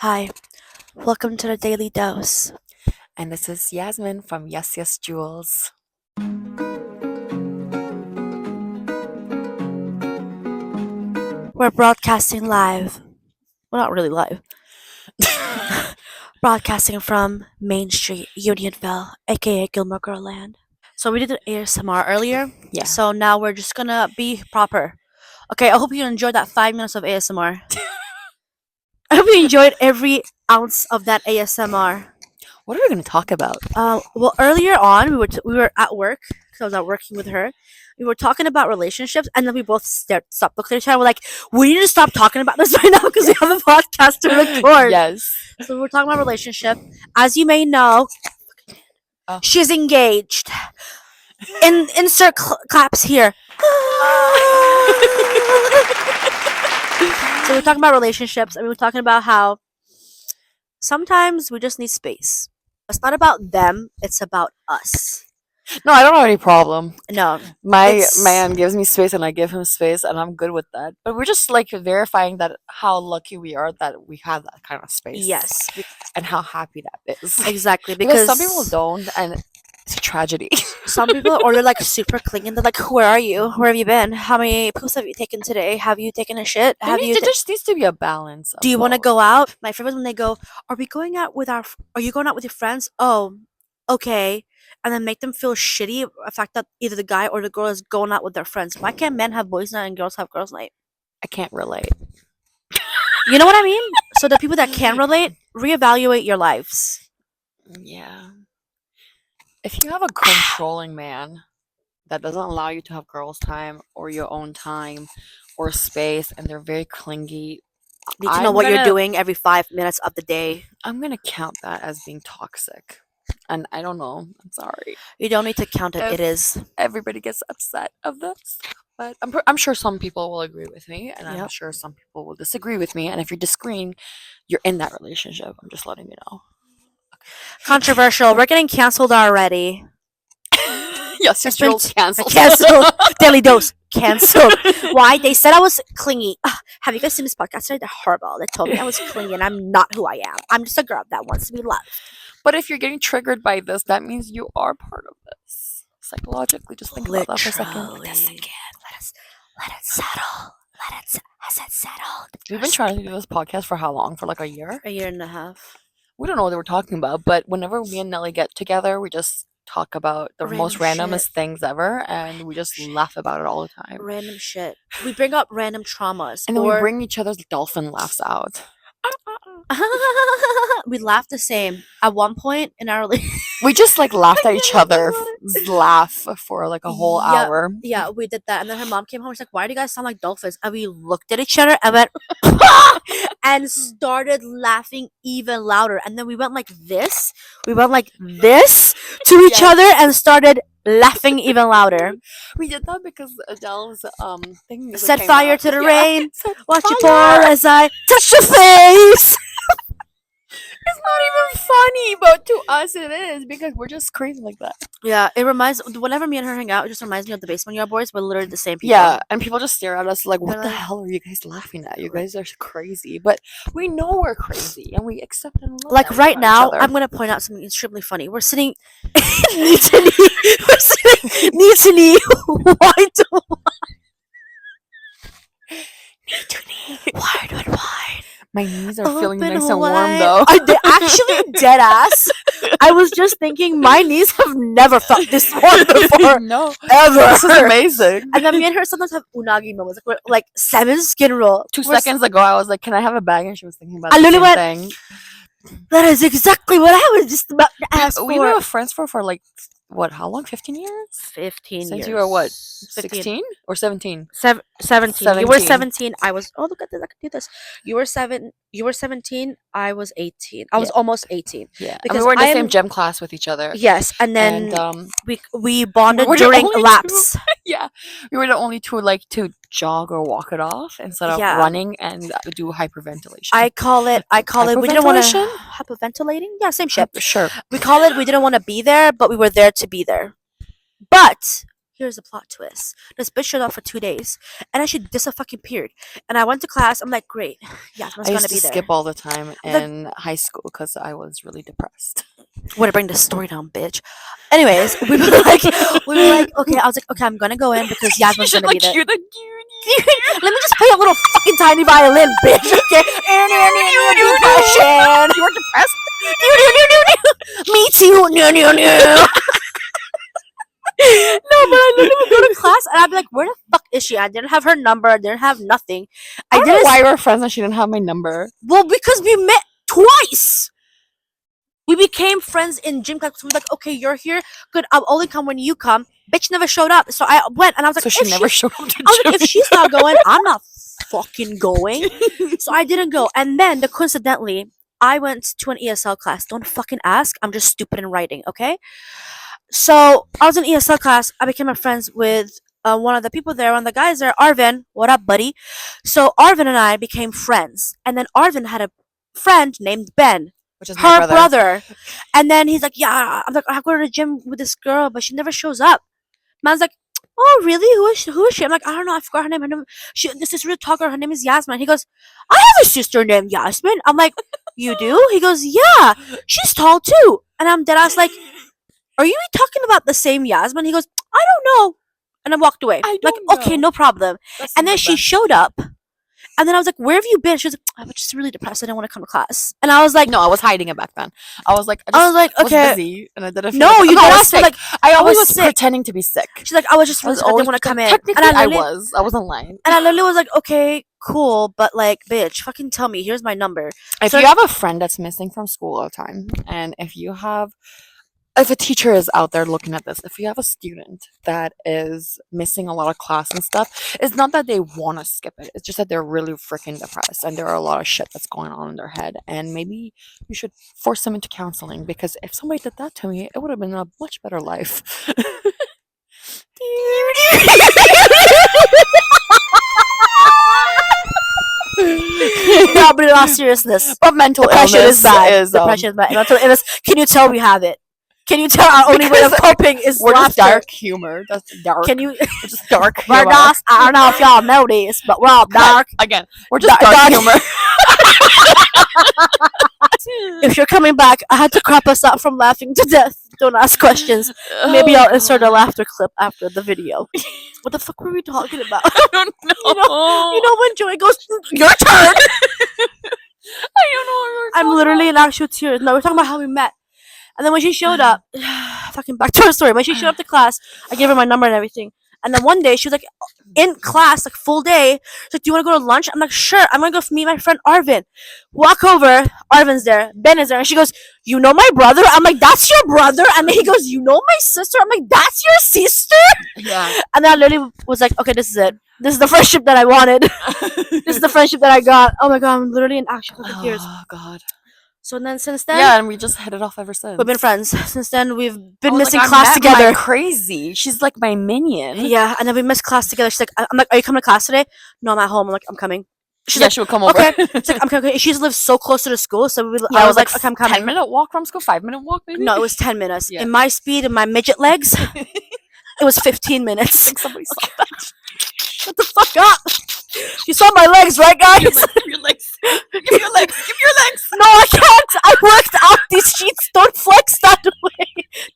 Hi, welcome to the Daily Dose. And this is Yasmin from Yes Yes Jewels. We're broadcasting live. Well, not really live. Broadcasting from Main Street, Unionville, aka Gilmore Girl Land. So we did an ASMR earlier, Yeah. so now we're just gonna be proper. Okay, I hope you enjoyed that 5 minutes of ASMR. I hope you enjoyed every ounce of that ASMR. What are we going to talk about? Well, earlier on, we were at work because I was out working with her. We were talking about relationships, and then we both stopped looking at each other. We're like, we need to stop talking about this right now because we have a podcast to record. Yes. So we were talking about relationship. As you may know, she's engaged. Insert claps here. So we're talking about relationships, and we were talking about how sometimes we just need space. It's not about them; it's about us. No, I don't have any problem. No, My It's- man gives me space and I give him space, and I'm good with that. But we're just like verifying that how lucky we are that we have that kind of space. yes, And how happy that is. exactly. Because some people don't, and it's a tragedy. Some people, or they're like super clingy. They're like, "Where are you? Where have you been? How many poops have you taken today? Have you taken a shit? Have you? There just needs to be a balance. Do you want to go out?" My favorite is when they go, "Are we going out with our? Are you going out with your friends?" Oh, okay. And then make them feel shitty the fact that either the guy or the girl is going out with their friends. Why can't men have boys' night and girls have girls' night? I can't relate. You know what I mean? So the people that can relate, reevaluate your lives. Yeah. If you have a controlling man that doesn't allow you to have girls' time or your own time or space, and they're very clingy, Need to know I'm what you're gonna- doing every 5 minutes of the day. I'm gonna count that as being toxic. And I don't know. I'm sorry. You don't need to count it. If- It is. Everybody gets upset of this, but I'm sure some people will agree with me, and I'm Yep. sure some people will disagree with me. And if you're disagreeing, you're in that relationship. I'm just letting you know. Controversial. We're getting canceled already. Yes, It's your been girl's canceled. Canceled. Daily Dose. Canceled. Why? They said I was clingy. Have you guys seen this podcast today? They're horrible. They told me I was clingy and I'm not who I am. I'm just a girl that wants to be loved. But if you're getting triggered by this, that means you are part of this. Psychologically, just think about that for a second. Literally. Let it settle. Has it settled? We've been trying to do this podcast for how long? For like a year? A year and a half. We don't know what we're talking about, but whenever me and Nelly get together, we just talk about the most Random randomest things ever, and we just laugh about it all the time. Random shit. We bring up random traumas. And then we or bring each other's dolphin laughs out. we laugh the same. At one point in our relationship. We just like laughed at each other, What? laugh for like a whole Yeah. hour. Yeah, we did that. And then her mom came home. She's like, "Why do you guys sound like dolphins?" And we looked at each other and went, and started laughing even louder. And then we went like this. We went like this to each Yes. other and started laughing even louder. We did that because Adele's thing music Set came fire out. to the Yeah. rain. Set Watch you fire. pour as I touch your face. It's not even funny, but to us it is because we're just crazy like that. Yeah, it reminds. Whenever me and her hang out, it just reminds me of the Basement Yard Boys. We're literally the same people. Yeah, and people just stare at us like, "What They're the like- hell are you guys laughing at? You guys are crazy." But we know we're crazy, and we accept and love Like that right about each now, other. I'm gonna point out something extremely funny. We're sitting knee to knee. We're sitting knee to knee, wide to wide and wide. My knees are feeling Open nice and warm wide. though. They actually dead ass. I was just thinking, my knees have never felt this warm before, No, ever. this is amazing. And then me and her sometimes have unagi moments, like, we're like 7 skin roll. 2 We're s- seconds ago, I was like, "Can I have a bag?" And she was thinking about I the literally same went, thing. That is exactly what I was just about to ask We've for. been friends for like what? How long? 15 years? 15 Since years. you were what? 15. 16 or 17? 17. You were 17. 17. I was. Oh, look at this! I can do this. You were 7. You were 17. I was 18. I was Yeah. almost 18. Yeah, and Because we were in the I same am- gym class with each other. Yes, and then And we bonded we're the during only laps. yeah, we were the only two like to jog or walk it off instead of Yeah. running and do hyperventilation. I call it. We didn't want to Hyperventilation? hyperventilating. Yeah, same shit. Sure. We call it. We didn't want to be there, but we were there to be there. But here's the plot twist. This bitch showed up for 2 days, and then she disappeared. And I went to class. I'm like, great, Yasmin's I gonna used to be there. skip all the time The- in high school because I was really depressed. Way to bring this story down, bitch. Anyways, we were like, okay. I was like, okay, I'm gonna go in because Yasmin's gonna be there. You're the Let me just play a little fucking tiny violin, bitch. Okay. Depression. You were depressed. Me too. No, but I literally would go to class and I'd be like, where the fuck is she? I didn't have her number. I didn't have nothing. I don't know why we were friends and she didn't have my number. Well, because we met twice. We became friends in gym class. We were like, okay, you're here. Good. I'll only come when you come. Bitch never showed up. So I went and I was like, So she if never showed up to I was like, gym. if she's not going, I'm not fucking going. So I didn't go. And then, coincidentally, I went to an ESL class. Don't fucking ask. I'm just stupid in writing, okay? So I was in ESL class. I became friends with one of the people there, one of the guys there, Arvin. What up, buddy? So Arvin and I became friends. And then Arvin had a friend named Ben, Which is my her brother. And then he's like, yeah, I'm like, I go to the gym with this girl, but she never shows up. Man's like, oh, really? Who is she? I'm like, I don't know. I forgot her name. This is real talker. Her name is Yasmin. He goes, I have a sister named Yasmin. I'm like, you do? He goes, yeah. She's tall too. And I'm dead ass like, are you talking about the same Yasmin? He goes, I don't know. And I walked away. I Like, don't okay, know. no problem. That's And then not she bad. showed up. And then I was like, where have you been? She was like, I was just really depressed. I didn't want to come to class. And I was like, No, I was hiding it back then. I was like, I was like, was okay. busy and I didn't feel No, like you no, I did was ask me, sick. like, I always was was sick. pretending to be sick. She's like, I was just I really was sick. I didn't always want to come in. technically And I literally- wasn't lying. And I literally was like, okay, cool, but like, bitch, fucking tell me. Here's my number. If So- you have a friend that's missing from school all the time, and if a teacher is out there looking at this, if you have a student that is missing a lot of class and stuff, it's not that they want to skip it. It's just that they're really freaking depressed and there are a lot of shit that's going on in their head. And maybe you should force them into counseling, because if somebody did that to me, it would have been a much better life. No, but in all seriousness, But mental depression illness is bad. is, Depression is bad. Mental illness. Can you tell we have it? Can you tell our only way of Because coping is we're just laughter? dark humor. That's dark. Can you? We're just dark We're humor. not. I don't know if y'all know this, but we're all dark. Again, we're just Dark- dark, dark. humor. If you're coming back, I had to crop us out from laughing to death. Don't ask questions. Maybe I'll insert a laughter clip after the video. What the fuck were we talking about? I don't know. You know when Joy goes, your turn. I don't know what you're I'm talking literally in actual tears. No, we're talking about how we met. And then when she showed up, fucking back to her story. When she showed up to class, I gave her my number and everything. And then one day she was like in class, like full day. She's like, do you want to go to lunch? I'm like, sure. I'm gonna go meet my friend Arvin. Walk over, Arvin's there, Ben is there, and she goes, you know my brother? I'm like, that's your brother? And then he goes, you know my sister? I'm like, that's your sister? Yeah. And then I literally was like, okay, this is it. This is the friendship that I wanted. This is the friendship that I got. Oh my god, I'm literally in actual fucking tears. Oh god. So then since then, Yeah, and we just hit it off ever since. we've been friends. Since then, we've I been was missing like, I class met my together. crazy. She's like my minion. Yeah, and then we missed class together. She's like, I'm like, are you coming to class today? No, I'm at home. I'm like, I'm coming. She's Yeah, like, she would come over. okay. She's like, I'm coming. She lives so close to the school, so Yeah, I it was like, okay, I'm coming. 10-minute walk from school, 5-minute walk maybe. No, it was 10 minutes. Yeah. In my speed, in my midget legs, it was 15 minutes. think somebody saw that. Shut the fuck up. You saw my legs, right, guys? Give your legs. Give your legs. Give your legs. No, I can't. I worked out these sheets. Don't flex that way.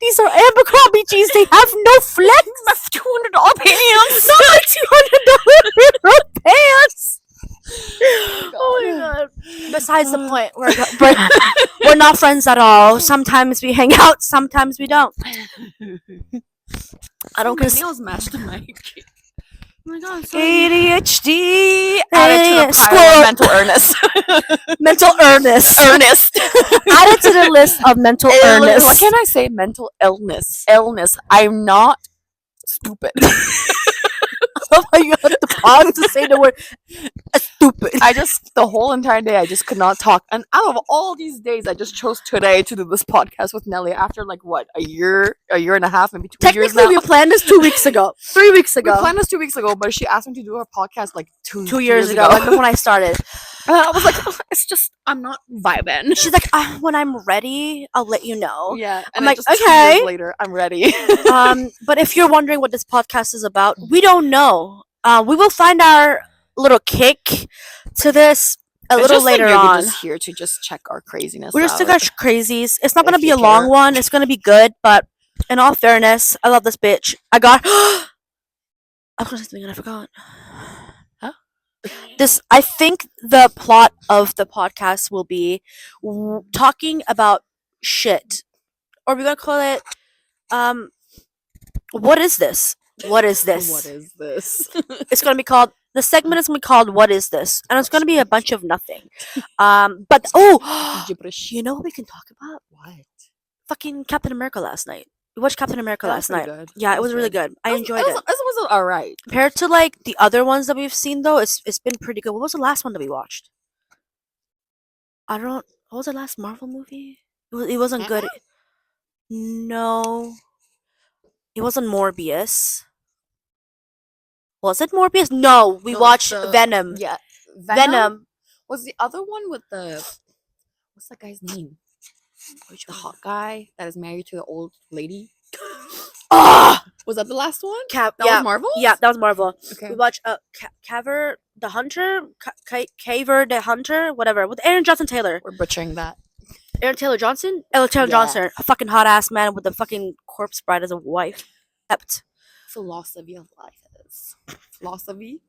These are Abercrombie jeans. They have no flex. My $200 pants. Not my $200 pants. Oh my god. Besides the point, we're not friends at all. Sometimes we hang out, sometimes we don't. I don't My consider. nails matched the mic. Oh my god, ADHD added to the pile Squirrel. of mental illness. mental illness. Earnest. Added to the list of mental illness. Why can't I say mental illness? Illness. I'm not stupid. I love how you have to pause to say the word stupid. The whole entire day, I just could not talk. And out of all these days, I just chose today to do this podcast with Nelly after like what, a year and a half, maybe 2 years Technically, now. we planned this 2 weeks ago. 3 weeks We ago. planned this 2 weeks ago, but she asked me to do her podcast like 2 2 years ago, like when I started. And I was like, it's just I'm not vibing. She's like, when I'm ready, I'll let you know. Yeah, and I'm then like, just 2 okay. years later, I'm ready. But if you're wondering what this podcast is about, we don't know. We will find our little kick to this a It's little just like later you're on. just here to just check our craziness We're just out. our crazies. It's not gonna If be you a long care. one. It's gonna be good, but in all fairness, I love this bitch. I got. I was gonna say something and I forgot. Huh? I think the plot of the podcast will be talking about shit, or we're gonna call it, what is this? What is this? What is this? It's gonna be called. The segment is gonna be called "What is this?" and it's gonna be a bunch of nothing. But Gibberish. you know what we can talk about? What? Fucking Captain America last night. We watched Captain America That last was pretty night. good. Yeah, That it was was really good. good. I enjoyed it. It was alright. Compared to like the other ones that we've seen, though, it's been pretty good. What was the last one that we watched? I don't. What was the last Marvel movie? It wasn't good. No, it wasn't Morbius. Was it Morbius? No, we No, watched the- Venom. Yeah, Venom. was the other one with the what's that guy's name? Which The one? hot guy that is married to the old lady. Ah, Was that the last one? Cap. That Yeah, was Marvel. yeah, that was Marvel. Okay. We watched Caver the Hunter, Caver the Hunter, whatever, with Aaron Johnson Taylor. We're butchering that. Aaron Taylor Johnson? Aaron Taylor Yeah. Johnson, a fucking hot ass man with a fucking corpse bride as a wife. Ept. Philosophy of life is philosophy.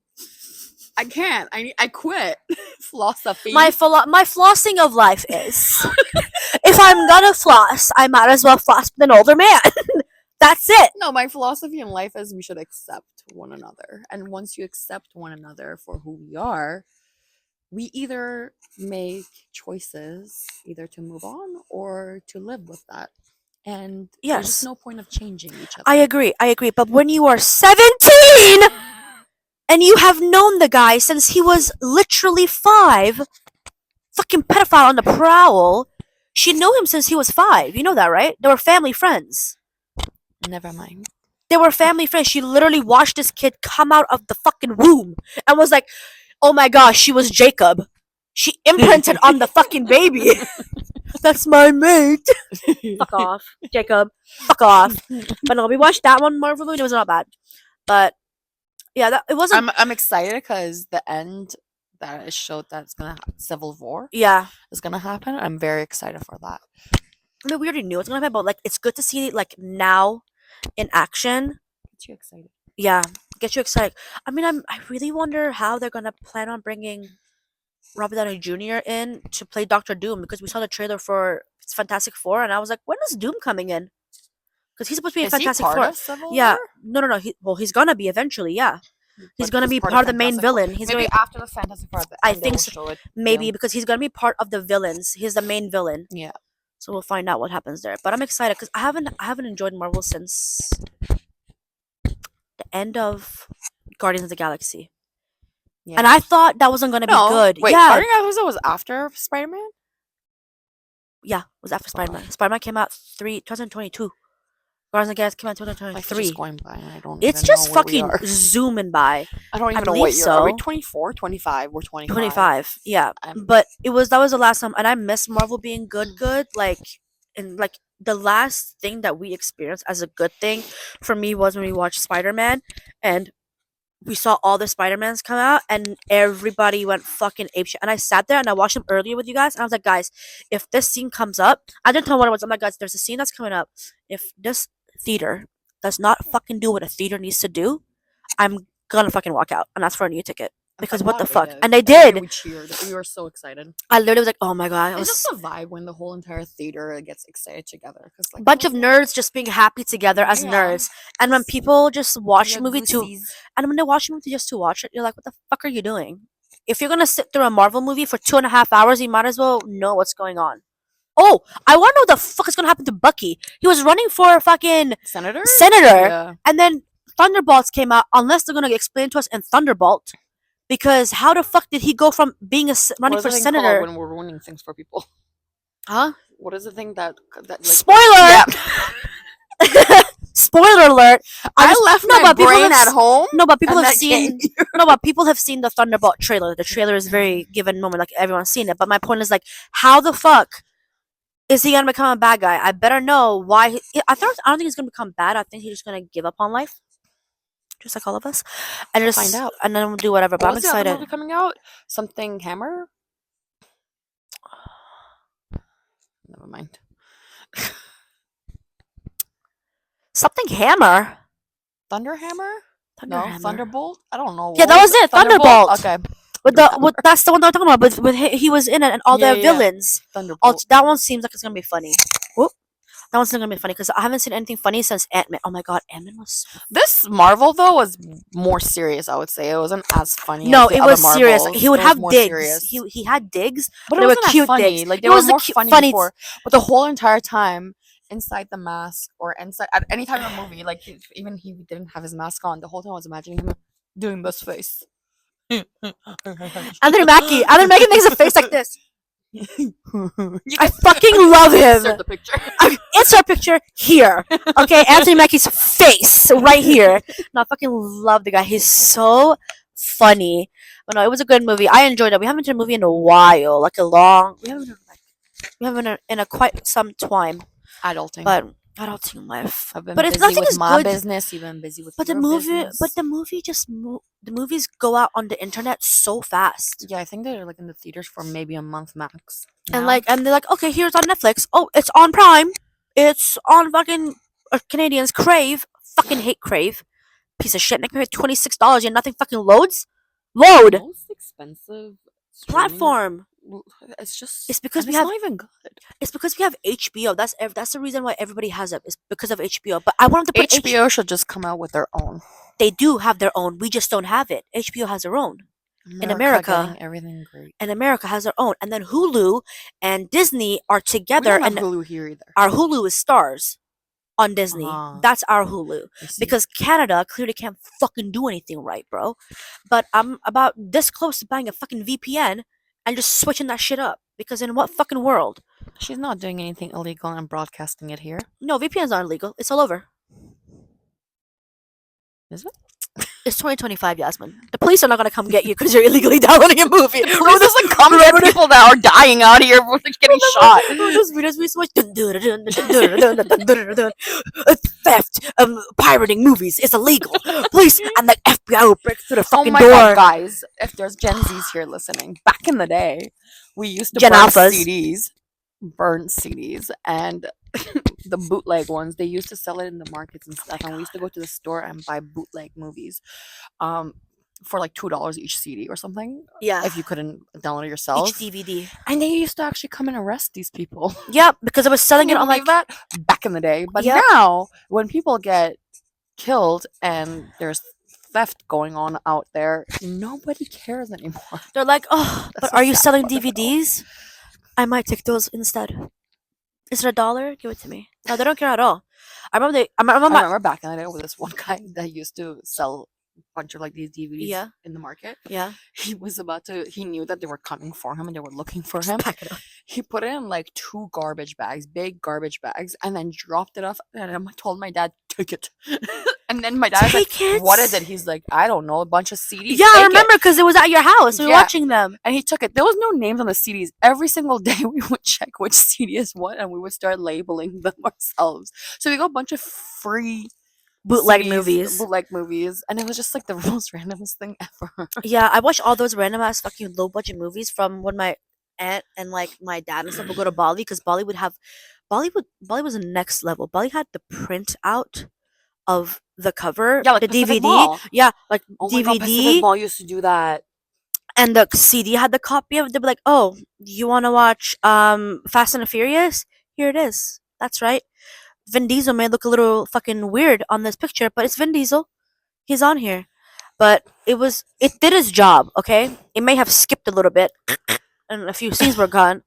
I can't. I quit. Philosophy. My flossing of life is, if I'm gonna floss, I might as well floss with an older man. That's it. No, my philosophy in life is we should accept one another. And once you accept one another for who we are, we either make choices either to move on or to live with that. And there's Yes. just no point of changing each other. I agree. But when you are 17 and you have known the guy since he was literally 5, fucking pedophile on the prowl, she knew him since he was 5. You know that, right? They were family friends. Never mind. They were family friends. She literally watched this kid come out of the fucking womb and was like, oh my gosh, she was Jacob. She imprinted on the fucking baby. That's my mate. Fuck off, Jacob. Fuck off. But no, we watched that one Marvel movie. It was not bad. But yeah, it wasn't. I'm excited because the end that it showed that it's gonna Civil War Yeah. is gonna happen. I'm very excited for that. I mean, we already knew it's gonna happen, but like, it's good to see it like now in action. Get you excited. Yeah, get you excited. I mean, I really wonder how they're gonna plan on bringing Robert Downey Jr. in to play Doctor Doom, because we saw the trailer for Fantastic Four, and I was like, when is Doom coming in? Because he's supposed to be in Is he Fantastic part Four. of Civil Yeah, War? no. He's gonna be eventually. Yeah, he's But gonna be part of the main Fantastic Four. villain. He's Maybe gonna after the Fantastic Four. At the I end, they think will so. show it. maybe Yeah. because he's gonna be part of the villains. He's the main villain. Yeah. So we'll find out what happens there. But I'm excited because I haven't enjoyed Marvel since the end of Guardians of the Galaxy. Yeah. And I thought that wasn't gonna be No, good. Wait, yeah, Guardians of the Galaxy was after Spider-Man? yeah, it was after Spider-Man. Spider-Man came out 2022. Guardians of the Galaxy came out Like, it's 2023. just going by. I don't It's even just know where we fucking are. zooming by. I don't I even know what believe year. Are we so. 24, 25? We're 25. 25. Yeah. I'm- But that was the last time, and I miss Marvel being good. Like, and like the last thing that we experienced as a good thing for me was when we watched Spider-Man, and we saw all the Spider-Mans come out, and everybody went fucking apeshit. And I sat there and I watched them earlier with you guys, and I was like, guys, if this scene comes up, I didn't tell what it was. I'm like, guys, there's a scene that's coming up. If this theater does not fucking do what a theater needs to do, I'm gonna fucking walk out and ask for a new ticket. I'm Because so what the glad fuck? did. And they then did. We cheered. We were so excited. I literally was like, oh my god. It It's was just a vibe when the whole entire theater gets excited together. Cause like a bunch of nerds just being happy together as Yeah. nerds. And when people just watch Yeah, a movie to goosies. and when they watch a movie just to watch it, you're like, what the fuck are you doing? If you're gonna sit through a Marvel movie for 2.5 hours, you might as well know what's going on. Oh, I wanna know what the fuck is gonna happen to Bucky. He was running for a fucking Senator? senator, Yeah. and then Thunderbolts came out, unless they're gonna explain to us in Thunderbolt. Because how the fuck did he go from being running What is for the thing called senator? when we're ruining things for people? Huh? What is the thing that like Spoiler! Yeah. Spoiler alert. I just- left no, my but people brain have at home. No, but people and have I came seen. here. No, but people have seen the Thunderbolt trailer. The trailer is very given moment, like everyone's seen it. But my point is like, how the fuck is he gonna become a bad guy? I better know why. I don't think he's gonna become bad. I think he's just gonna give up on life, just like all of us, and just Find out. and then we'll do whatever. But What I'm was the other excited. movie coming out? Something Hammer? Never mind. Something Hammer. Thunderhammer? No, Thunderhammer. Thunderbolt? I don't know. Yeah, What that was it, Thunderbolt? Thunderbolt. Okay. That's the one that I'm talking about. With he was in it and all Yeah, the yeah, yeah. villains. Thunderbolt. That one seems like it's gonna be funny. Whoop. That one's not gonna be funny because I haven't seen anything funny since Ant-Man. Oh my god, Ant-Man was so This Marvel though was more serious. I would say it wasn't as funny. no, as the it other was serious. Marvels. He would It was have more digs. serious. He had digs, but they it were wasn't cute that funny. digs. Like they It were was the more cute- funny funny- before. But the whole entire time inside the mask or inside at any time in the movie, like even he didn't have his mask on, the whole time I was imagining him doing this face. Anthony Mackie makes a face like this. You I can fucking love insert him. the picture. Insert picture here. Okay, Anthony Mackie's face right here. No, I fucking love the guy. He's so funny. But no, it was a good movie. I enjoyed it. We haven't done a movie in a while, like a long. We haven't in a quite some time. Adulting. But adulting life. I've been but it's busy nothing with is my good. business. You've been busy with But the your movie, business. but the movie just the movies go out on the internet so fast. Yeah, I think they're like in the theaters for maybe a month max. And now. they're like, okay, here's on Netflix. Oh, it's on Prime. It's on fucking Canadians Crave. Fucking hate Crave. Piece of shit. And I pay $26 and nothing fucking loads. Load most expensive platform. It's just It's because and we it's have- not even good. It's because we have HBO. That's the reason why everybody has it. It's because of HBO. But I wanted to put HBO should just come out with their own. They do have their own. We just don't have it. HBO has their own. America- getting everything great. And America has their own. And then Hulu and Disney are We together. don't have And Hulu here either. our Hulu is Stars on Disney. Uh-huh. That's our Hulu. I see. Because Canada clearly can't fucking do anything right, bro. But I'm about this close to buying a fucking VPN and just switching that shit up. Because in what fucking world? she's not doing anything illegal and broadcasting it here. No, VPN's not illegal. It's all over. Is it? It's 2025, Yasmin. The police are not gonna come get you because you're illegally downloading a movie. Who doesn't come get people that are dying out here for getting shot? Those videos we watch. Theft, pirating movies is illegal. Police and the FBI will break through the Oh fucking my door. god, guys! If there's Gen Zs here listening, back in the day, we used to Gen burn Alphas. CDs, and the bootleg ones. They used to sell it in the markets and stuff, and we used to go to the store and buy bootleg movies, for like $2 each CD or something. Yeah. If you couldn't download it yourself, Each DVD. and they used to actually come and arrest these people. Yep, because I was selling Can it you on like believe that back in the day? But Yep. now, when people get killed and there's theft going on out there, nobody cares anymore. they're like, oh, That's but so are you sad selling about it all. DVDs? I might take those instead. Is it $1? Give it to me. No, they don't care at all. I remember I my remember back in the day with this one guy that used to sell a bunch of like these DVDs Yeah. in the market. yeah. He knew that they were coming for him and they were looking for him. Pack it up. He put it in like 2 garbage bags, big garbage bags, and then dropped it off. And I told my dad, take it. And then my dad was like, Take what it? is it? He's like, I don't know, a bunch of CDs. Yeah, I take it." remember because it was at your house. We were Yeah. watching them. And he took it. There was no names on the CDs. Every single day we would check which CD is what and we would start labeling them ourselves. So we got a bunch of free Bootleg CDs, movies. Bootleg movies. And it was just like the most randomest thing ever. Yeah, I watched all those random ass fucking low budget movies from when my aunt and like my dad and stuff would go to Bali because Bali was the next level. Bali had the print out of the cover, Yeah, like the Pacific DVD. Mall. Yeah, like Oh my god, Pacific DVD, Mall used to do that. and the CD had the copy of it. They'd be like, "Oh, you want to watch Fast and the Furious? Here it is." That's right. Vin Diesel may look a little fucking weird on this picture, but it's Vin Diesel. He's on here. But it did its job, okay? It may have skipped a little bit and a few scenes were gone,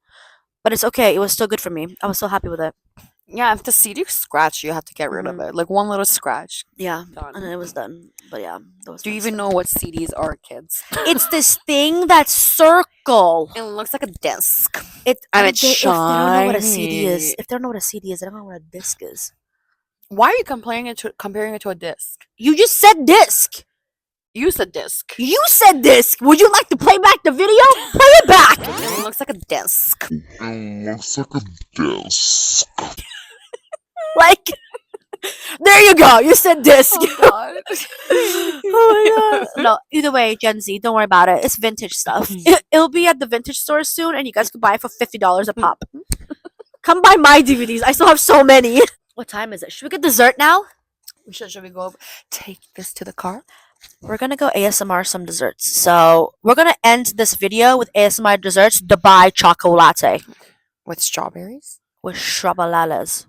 but it's okay. It was still good for me. I was so happy with it. Yeah, if the CD scratch, you have to get rid of it. Like one little scratch. Yeah. Done. And then it was done. But yeah, that was Do you fun even know what CDs are, kids? stuff. It's this thing that's circle. It looks like a disc. It And I it's don't- if they don't know what a CD is, shiny. if they don't know what a CD is, they don't know what a disc is. Why are you comparing it to a disc? You just said disc. You said disc. You said disc. Would you like to play back the video? Play it back. It looks like a disc. Looks like a disc. Like, there you go. You said disc. God. Oh my god. No, either way, Gen Z, don't worry about it. It's vintage stuff. It'll be at the vintage store soon, and you guys can buy it for $50 a pop. Come buy my DVDs. I still have so many. What time is it? Should we get dessert now? Should we go take this to the car? We're gonna go ASMR some desserts. So we're gonna end this video with ASMR desserts. Dubai chocolate latte With strawberries? with shrubalalas.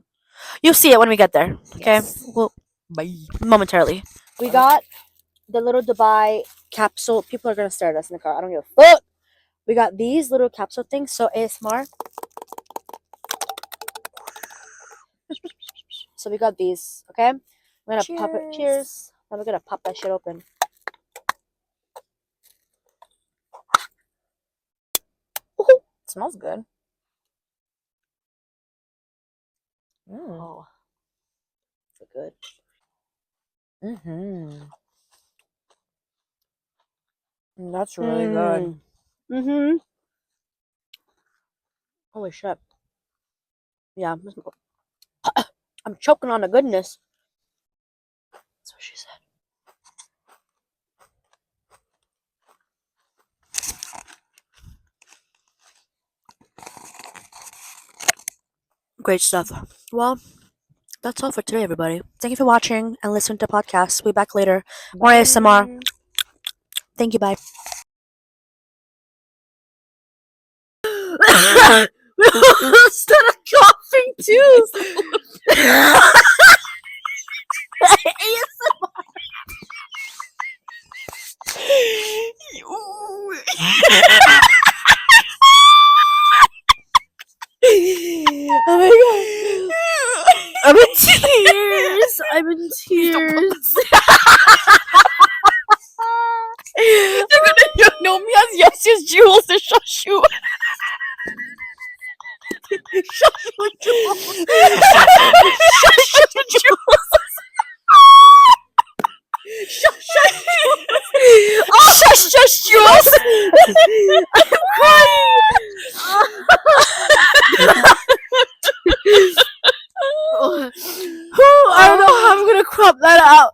You'll see it when we get there. Okay. Yes. Well, Bye. momentarily. We got the little Dubai capsule. People are gonna stare at us in the car. I don't give a fuck. We got these little capsule things. So ASMR. So we got these. Okay. We're gonna pop it. Cheers. Cheers. Then we're gonna pop that shit open. It smells good. Oh, so good. Mm-hmm. That's really good. Mm-hmm. Holy shit. Yeah. I'm choking on the goodness. That's what she said. Great stuff. Well, that's all for today, everybody. Thank you for watching and listening to the podcast. We'll be back later. More ASMR. Thank you. Bye. Started coughing too. Oh my god. I'm in tears. I'm in tears. They're gonna know me as Yes Jules the Shushu. Shushu Jules. Oh, shush, Jules. I'm crying. I don't know how I'm gonna crop that out.